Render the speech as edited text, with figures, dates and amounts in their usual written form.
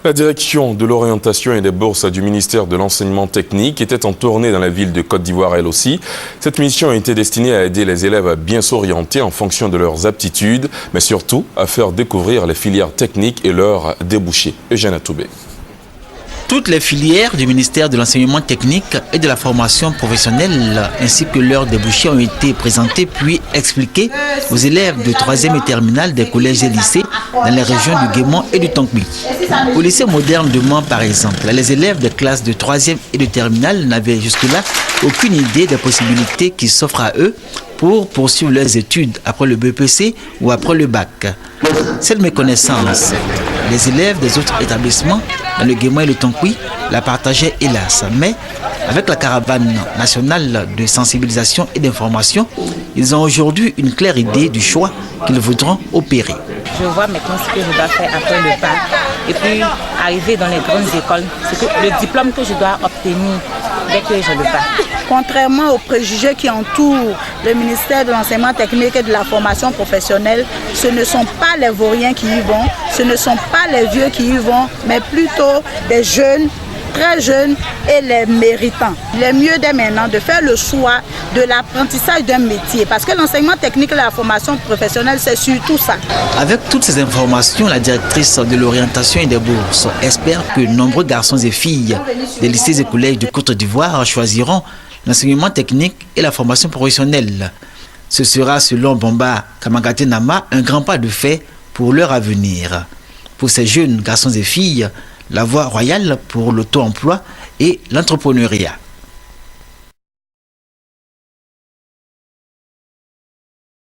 La direction de l'orientation et des bourses du ministère de l'enseignement technique était en tournée dans la ville de Côte d'Ivoire elle aussi. Cette mission était destinée à aider les élèves à bien s'orienter en fonction de leurs aptitudes, mais surtout à faire découvrir les filières techniques et leurs débouchés. Eugène Atoubé. Toutes les filières du ministère de l'enseignement technique et de la formation professionnelle ainsi que leurs débouchés ont été présentées puis expliquées aux élèves de 3e et terminale des collèges et lycées dans les régions du Guémon et du Tonkoui. Au lycée moderne de Mans par exemple, les élèves des classes de 3e et de terminale n'avaient jusque-là aucune idée des possibilités qui s'offrent à eux pour poursuivre leurs études après le BEPC ou après le bac. Cette méconnaissance, les élèves des autres établissements dans le Guémon et le Tonkoui la partageaient hélas. Mais avec la caravane nationale de sensibilisation et d'information, ils ont aujourd'hui une claire idée du choix qu'ils voudront opérer. Je vois maintenant ce que je dois faire après le bac et puis arriver dans les grandes écoles. C'est le diplôme que je dois obtenir dès que j'ai le bac. Contrairement aux préjugés qui entourent le ministère de l'enseignement technique et de la formation professionnelle, ce ne sont pas les vauriens qui y vont, ce ne sont pas les vieux qui y vont, mais plutôt des jeunes, très jeunes et les méritants. Il est mieux dès maintenant de faire le choix de l'apprentissage d'un métier parce que l'enseignement technique et la formation professionnelle, c'est surtout ça. Avec toutes ces informations, la directrice de l'orientation et des bourses espère que nombreux garçons et filles des lycées et collèges de Côte d'Ivoire choisiront l'enseignement technique et la formation professionnelle. Ce sera, selon Bomba Kamagate Nama, un grand pas de fait pour leur avenir. Pour ces jeunes garçons et filles, la voie royale pour l'auto-emploi et l'entrepreneuriat.